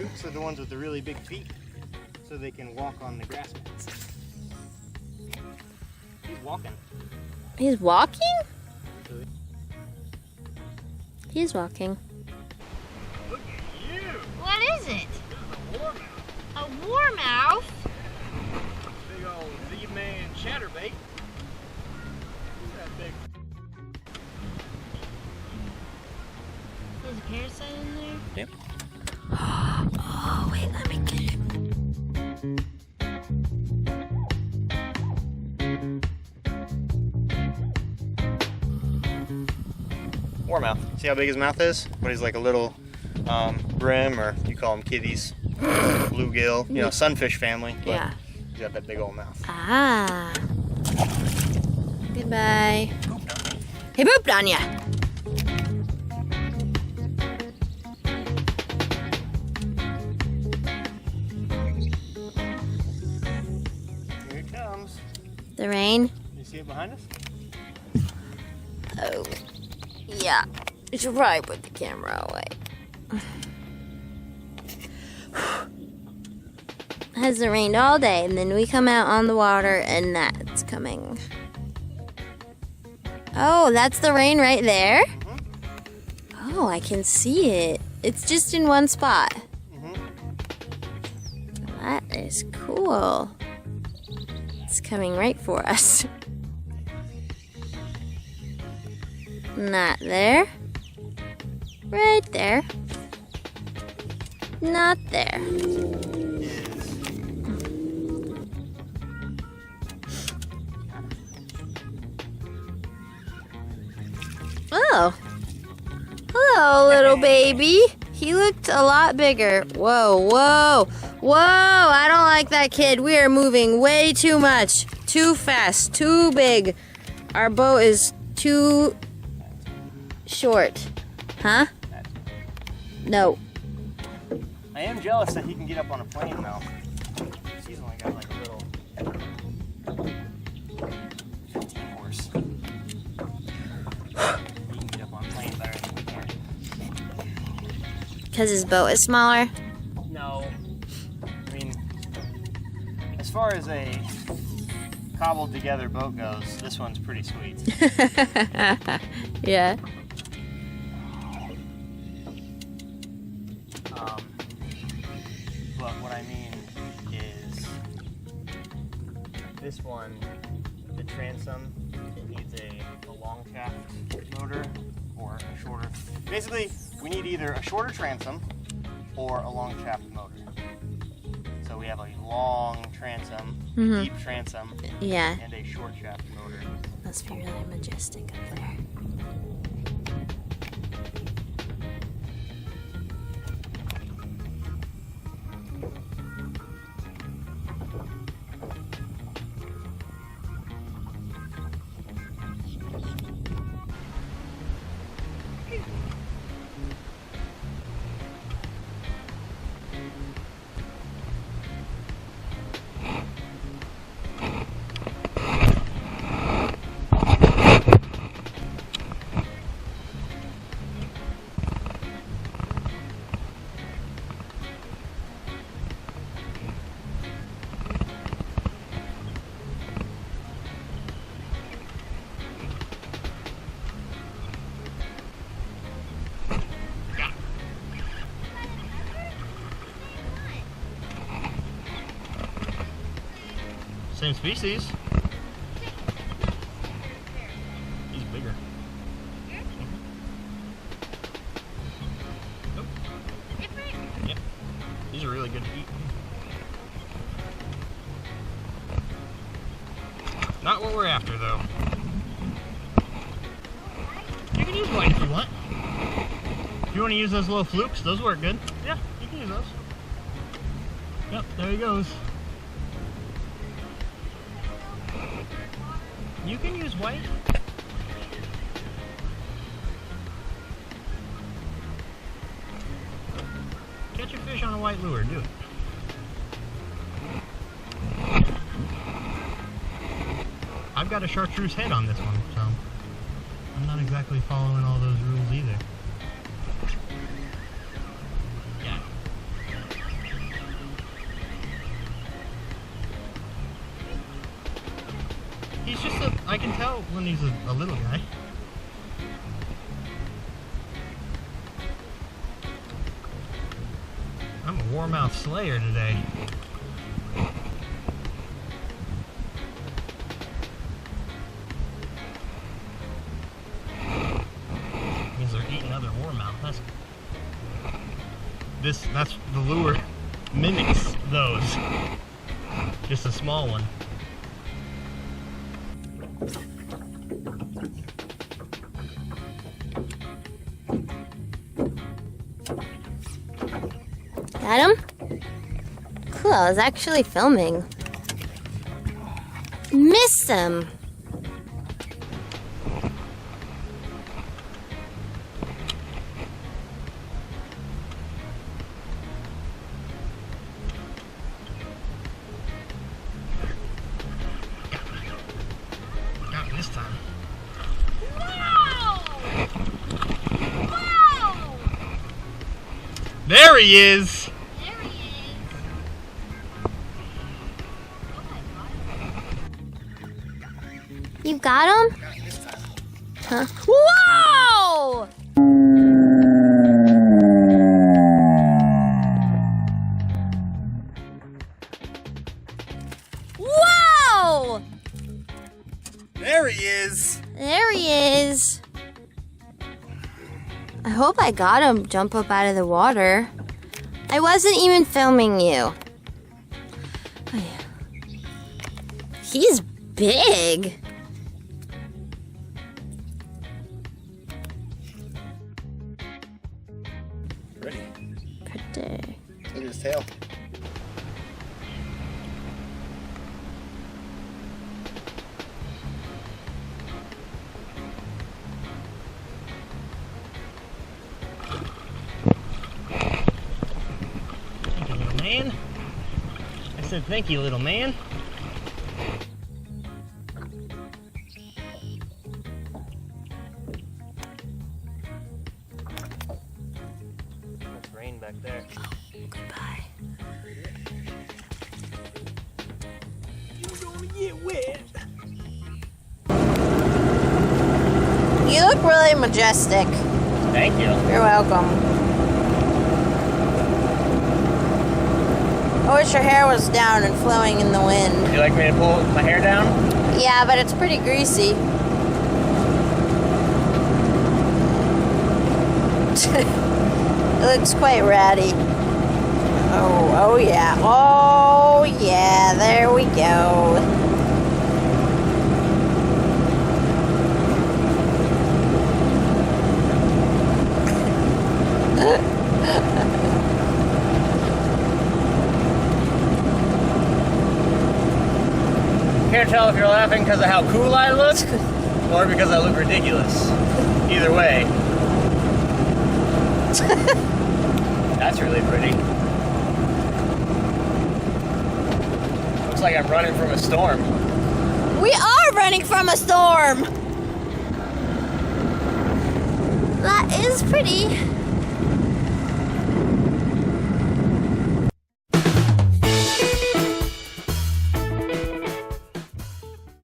boots are the ones with the really big feet, so they can walk on the grass mats. He's walking. He's walking? He's walking. Look at you! What is it? This is a warmouth. A warmouth? Big old Z-man chatterbait. Look at that big. There's a parasite in there? Yep. Oh, wait, let me get it. Warmouth. See how big his mouth is? But he's like a little brim, or you call them kitties. Bluegill, you know, sunfish family. But Yeah. he's got that big old mouth. Ah. Goodbye. He pooped on ya. Here it comes. The rain? You see it behind us? Oh. Yeah. You should probably put the camera away. Hasn't rained all day, and then we come out on the water, and that's coming. Oh, that's the rain right there? Mm-hmm. Oh, I can see it. It's just in one spot. Mm-hmm. That is cool. It's coming right for us. Not there. Right there. Not there. Oh. Hello, little baby. He looked a lot bigger. Whoa, whoa, whoa. I don't like that kid. We are moving way too much. Too fast. Too big. Our boat is too short. Huh? No. I am jealous that he can get up on a plane though. He's only got like a little 15 horse. He can get up on a plane better than we can. Because his boat is smaller? No. I mean, as far as a cobbled together boat goes, this one's pretty sweet. Yeah. But what I mean is, this one, the transom, it needs a long shaft motor or a shorter. Basically, we need either a shorter transom or a long shaft motor. So we have a long transom, a deep transom, Yeah. and a short shaft motor. Must be really majestic up there. Same species. He's bigger. Nope. Yep. These are really good to eat. Not what we're after though. You can use white if you want. If you want to use those little flukes, those work good. Yeah, you can use those. Yep, there he goes. You can use white. Catch a fish on a white lure, do it. I've got a chartreuse head on this one, so I'm not exactly following all those rules either. Yeah. I can tell when he's a little guy. I'm a warmouth slayer today. Means they're eating other warmouth. That's the lure mimics those. Just a small one. Got him? Cool, I was actually filming. Missed him. Got him this time. Wow! Wow! There he is! There he is. You got him? Huh? Whoa! Whoa! There he is! There he is. I hope I got him jump up out of the water. I wasn't even filming you. He's big. Ready? Pretty. Look at his tail. Thank you, little man. I said thank you, little man. That's rain back there. Goodbye. You're gonna get wet. You look really majestic. Thank you. You're welcome. I wish your hair was down and flowing in the wind. Would you like me to pull my hair down? Yeah, but it's pretty greasy. It looks quite ratty. Oh yeah. Oh yeah, there we go. Can't tell if you're laughing because of how cool I look or because I look ridiculous. Either way. That's really pretty. Looks like I'm running from a storm. We are running from a storm. That is pretty.